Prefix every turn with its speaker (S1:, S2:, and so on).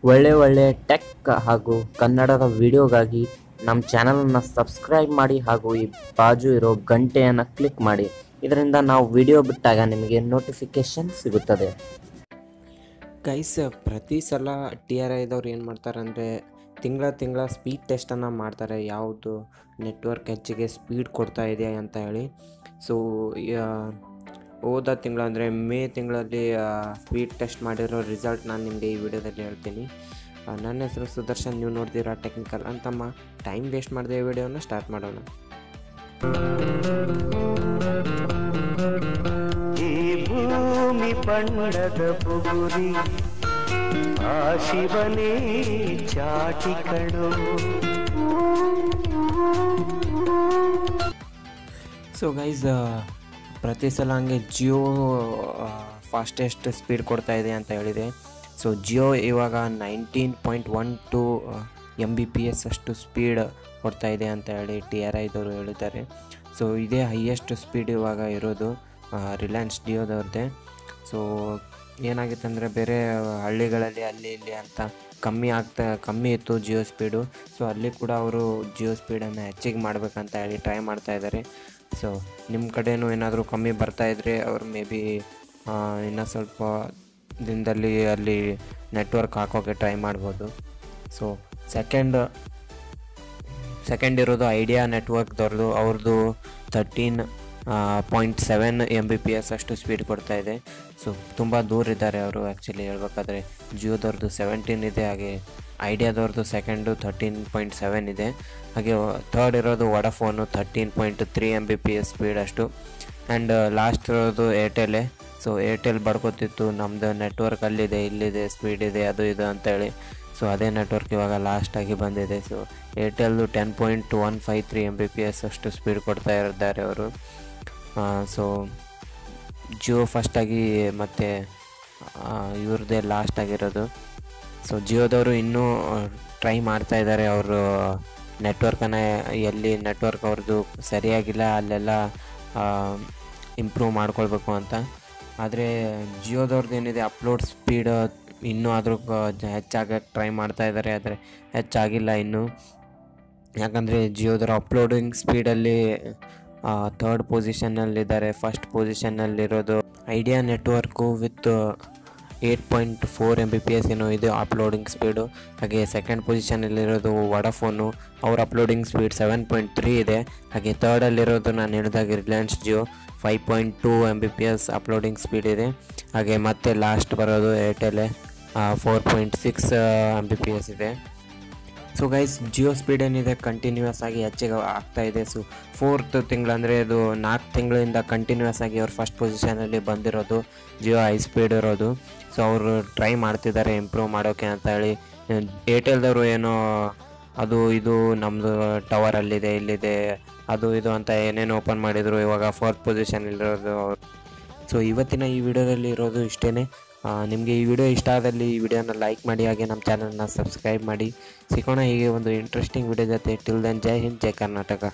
S1: ಒಳ್ಳೆ ಒಳ್ಳೆ ಟೆಕ್ ಹಾಗೂ ಕನ್ನಡದ ವಿಡಿಯೋಗಾಗಿ ನಮ್ಮ ಚಾನಲನ್ನು ಸಬ್ಸ್ಕ್ರೈಬ್ ಮಾಡಿ ಹಾಗೂ ಈ ಬಾಜು ಇರೋ ಗಂಟೆಯನ್ನು ಕ್ಲಿಕ್ ಮಾಡಿ. ಇದರಿಂದ ನಾವು ವಿಡಿಯೋ ಬಿಟ್ಟಾಗ ನಿಮಗೆ ನೋಟಿಫಿಕೇಶನ್ ಸಿಗುತ್ತದೆ.
S2: ಗೈಸ್, ಪ್ರತಿ ಸಲ TRIದವ್ರು ಏನು ಮಾಡ್ತಾರೆ ಅಂದರೆ ತಿಂಗಳ ಸ್ಪೀಡ್ ಟೆಸ್ಟನ್ನು ಮಾಡ್ತಾರೆ, ಯಾವುದು ನೆಟ್ವರ್ಕ್ ಹೆಚ್ಚಿಗೆ ಸ್ಪೀಡ್ ಕೊಡ್ತಾ ಇದೆ ಅಂತ ಹೇಳಿ. ಸೊ ಹೋದ ತಿಂಗಳು ಅಂದರೆ ಮೇ ತಿಂಗಳಲ್ಲಿ ಸ್ಪೀಡ್ ಟೆಸ್ಟ್ ಮಾಡಿರೋ ರಿಸಲ್ಟ್ ನಾನು ನಿಮಗೆ ಈ ವಿಡಿಯೋದಲ್ಲಿ ಹೇಳ್ತೀನಿ. ನನ್ನ ಹೆಸರು ಸುದರ್ಶನ್, ನೀವು ನೋಡ್ತೀರಾ ಟೆಕ್ನಿಕಲ್ ಅಂತಮ್ಮ. ಟೈಮ್ ವೇಸ್ಟ್ ಮಾಡಿದೆ ಈ ವಿಡಿಯೋನ ಸ್ಟಾರ್ಟ್ ಮಾಡೋಣ.
S3: ಈ ಭೂಮಿ ಬಣ್ಣದ ಬುಗುರಿ ಆ ಶಿವನೇ ಚಾಟಿಗಳು.
S2: ಸೊ ಗೈಸ್, ಪ್ರತಿ ಸಲ ಹಂಗೆ ಜಿಯೋ ಫಾಸ್ಟೆಸ್ಟ್ ಸ್ಪೀಡ್ ಕೊಡ್ತಾ ಇದೆ ಅಂತ ಹೇಳಿದೆ. ಸೊ ಜಿಯೋ ಇವಾಗ 19.12 Mbps ಅಷ್ಟು ಸ್ಪೀಡ್ ಕೊಡ್ತಾ ಇದೆ ಅಂತ ಹೇಳಿ TRIದವರು ಹೇಳಿದ್ದಾರೆ. ಸೊ ಇದೇ ಹೈಯೆಸ್ಟ್ ಸ್ಪೀಡ್ ಇವಾಗ ಇರೋದು ರಿಲಯನ್ಸ್ ಜಿಯೋದವ್ರದ್ದೇ. ಸೊ ಏನಾಗಿತ್ತು ಅಂದರೆ ಬೇರೆ ಹಳ್ಳಿಗಳಲ್ಲಿ ಅಲ್ಲಿ ಇಲ್ಲಿ ಅಂತ ಕಮ್ಮಿ ಇತ್ತು ಜಿಯೋ ಸ್ಪೀಡು. ಸೊ ಅಲ್ಲಿ ಕೂಡ ಅವರು ಜಿಯೋ ಸ್ಪೀಡನ್ನು ಹೆಚ್ಚಿಗೆ ಮಾಡಬೇಕಂತ ಹೇಳಿ ಟ್ರೈ ಮಾಡ್ತಾ ಇದ್ದಾರೆ. ಸೊ ನಿಮ್ಮ ಕಡೆಯೂ ಏನಾದರೂ ಕಮ್ಮಿ ಬರ್ತಾಯಿದ್ರೆ ಅವ್ರು ಮೇ ಬಿ ಇನ್ನೂ ಸ್ವಲ್ಪ ದಿನದಲ್ಲಿ ಅಲ್ಲಿ ನೆಟ್ವರ್ಕ್ ಹಾಕೋಕ್ಕೆ ಟ್ರೈ ಮಾಡ್ಬೋದು. ಸೊ ಸೆಕೆಂಡ್ ಇರೋದು ಐಡಿಯಾ ನೆಟ್ವರ್ಕ್ದವ್ರದ್ದು. ಅವ್ರದ್ದು 13.7 Mbps ಅಷ್ಟು ಸ್ಪೀಡ್ ಕೊಡ್ತಾ ಇದೆ. ಸೊ ತುಂಬ ದೂರ ಇದ್ದಾರೆ ಅವರು. ಆ್ಯಕ್ಚುಲಿ ಹೇಳ್ಬೇಕಾದ್ರೆ ಜಿಯೋದವ್ರದ್ದು 17 ಇದೆ, ಹಾಗೆ ಐಡಿಯಾದವ್ರದ್ದು ಸೆಕೆಂಡು 13.7 ಇದೆ. ಹಾಗೆ ಥರ್ಡ್ ಇರೋದು ವಡಾಫೋನು 13.3 Mbps ಸ್ಪೀಡ್ ಅಷ್ಟು. ಆ್ಯಂಡ್ ಲಾಸ್ಟ್ ಇರೋದು ಏರ್ಟೆಲ್ಲೇ. ಸೊ ಏರ್ಟೆಲ್ ಬಡ್ಕೋತಿತ್ತು ನಮ್ಮದು ನೆಟ್ವರ್ಕ್ ಅಲ್ಲಿದೆ ಇಲ್ಲಿದೆ ಸ್ಪೀಡ್ ಇದೆ ಅದು ಇದು ಅಂತೇಳಿ. ಸೊ ಅದೇ ನೆಟ್ವರ್ಕ್ ಇವಾಗ ಲಾಸ್ಟಾಗಿ ಬಂದಿದೆ. ಸೊ ಏರ್ಟೆಲ್ದು 10.153 Mbps ಅಷ್ಟು ಸ್ಪೀಡ್ ಕೊಡ್ತಾ ಇದ್ದಾರೆ ಅವರು. ಸೊ ಜಿಯೋ ಫಸ್ಟಾಗಿ ಮತ್ತು ಇವ್ರದ್ದೇ ಲಾಸ್ಟ್ ಆಗಿರೋದು. ಸೊ ಜಿಯೋದವರು ಇನ್ನೂ ಟ್ರೈ ಮಾಡ್ತಾಯಿದ್ದಾರೆ ಅವರು ನೆಟ್ವರ್ಕನ್ನು, ಎಲ್ಲಿ ನೆಟ್ವರ್ಕ್ ಅವ್ರದ್ದು ಸರಿಯಾಗಿಲ್ಲ ಅಲ್ಲೆಲ್ಲ ಇಂಪ್ರೂವ್ ಮಾಡ್ಕೊಳ್ಬೇಕು ಅಂತ. ಆದರೆ ಜಿಯೋದವ್ರದ್ದು ಏನಿದೆ ಅಪ್ಲೋಡ್ ಸ್ಪೀಡ್ ಇನ್ನೂ ಆದರೂ ಹೆಚ್ಚಾಗಕ್ಕೆ ಟ್ರೈ ಮಾಡ್ತಾಯಿದ್ದಾರೆ, ಆದರೆ ಹೆಚ್ಚಾಗಿಲ್ಲ ಇನ್ನೂ. ಯಾಕಂದರೆ ಜಿಯೋದವ್ರ ಅಪ್ಲೋಡಿಂಗ್ ಸ್ಪೀಡಲ್ಲಿ ಥರ್ಡ್ ಪೊಸಿಷನ್ನಲ್ಲಿದ್ದಾರೆ. ಫಸ್ಟ್ ಪೊಸಿಷನ್ನಲ್ಲಿರೋದು ಐಡಿಯಾ ನೆಟ್ವರ್ಕು ವಿತ್ 8.4 Mbps ಏನೋ ಇದೆ ಅಪ್ಲೋಡಿಂಗ್ ಸ್ಪೀಡು. ಹಾಗೆ ಸೆಕೆಂಡ್ ಪೊಸಿಷನಲ್ಲಿರೋದು ವಡಾಫೋನು, ಅವ್ರ ಅಪ್ಲೋಡಿಂಗ್ ಸ್ಪೀಡ್ 7.3 ಇದೆ. ಹಾಗೆ ಥರ್ಡಲ್ಲಿರೋದು ನಾನು ಹೇಳಿದಾಗ Reliance Jio 5.2 Mbps uploading speed ಇದೆ. ಹಾಗೆ ಮತ್ತೆ ಲಾಸ್ಟ್ ಬರೋದು ಏರ್ಟೆಲ್ 4.6 Mbps ಇದೆ. ಸೊ ಗೈಸ್, ಜಿಯೋ ಸ್ಪೀಡ್ ಏನಿದೆ ಕಂಟಿನ್ಯೂಯಸ್ ಆಗಿ ಹೆಚ್ಚಿಗೆ ಆಗ್ತಾಯಿದೆ. ಸೊ 4th ತಿಂಗಳು ಅಂದರೆ ಇದು 4 ತಿಂಗಳಿಂದ ಕಂಟಿನ್ಯೂಯಸ್ ಆಗಿ ಅವ್ರು ಫಸ್ಟ್ ಪೊಸಿಷನಲ್ಲಿ ಬಂದಿರೋದು ಜಿಯೋ ಹೈ ಸ್ಪೀಡ್ ಇರೋದು. ಸೊ ಅವರು ಟ್ರೈ ಮಾಡ್ತಿದ್ದಾರೆ ಇಂಪ್ರೂವ್ ಮಾಡೋಕ್ಕೆ ಅಂತ ಹೇಳಿ. ಏರ್ಟೆಲ್ದವರು ಏನೋ ಅದು ಇದು ನಮ್ಮದು ಟವರಲ್ಲಿದೆ ಇಲ್ಲಿದೆ ಅದು ಇದು ಅಂತ ಏನೇನು ಓಪನ್ ಮಾಡಿದರು, ಇವಾಗ 4th ಪೊಸಿಷನಲ್ಲಿರೋದು ಅವರು. ಸೊ ಇವತ್ತಿನ ಈ ವಿಡಿಯೋದಲ್ಲಿ ಇರೋದು ಇಷ್ಟೇ. ನಿಮಗೆ ಈ ವಿಡಿಯೋ ಇಷ್ಟ ಆದಲ್ಲಿ ಈ ವಿಡಿಯೋನ ಲೈಕ್ ಮಾಡಿ, ಹಾಗೆ ನಮ್ಮ ಚಾನಲ್ನ ಸಬ್ಸ್ಕ್ರೈಬ್ ಮಾಡಿ. ಸಿಗೋಣ ಹೀಗೆ ಒಂದು ಇಂಟ್ರೆಸ್ಟಿಂಗ್ ವಿಡಿಯೋ ಜೊತೆ. ಟಿಲ್ ದೆನ್, ಜೈ ಹಿಂದ್, ಜೈ ಕರ್ನಾಟಕ.